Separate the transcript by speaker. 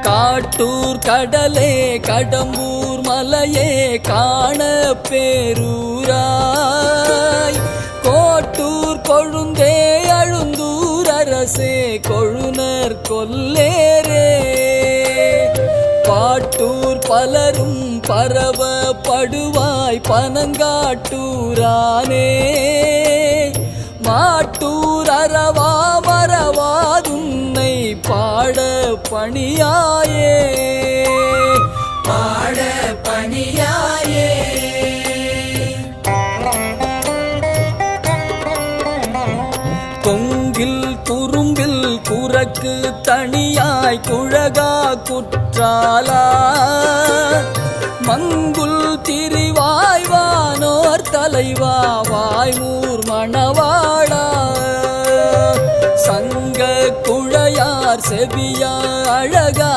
Speaker 1: காட்டூர் கடலே கடம்பூர் மலையே காண பேரூராய் கோட்டூர் கொழுந்தே அழுந்தூர் அரசே கொழுனர் கொல்லேரே பாட்டூர் பலரும் பரவ படுவாய் பனங்காட்டூரானே மாட்டூர் அரவா மறவாதுன்னை பாட பணியாயே பாட பணியாயே கொங்கில் குறும்பில் குரக்கு தனியாய் குழகா குற்றாலா மங்குல் திரிவாய்வானோர் தலைவா வாய்மூர் மணவாளா சங்க குழையார் செவியா அழகா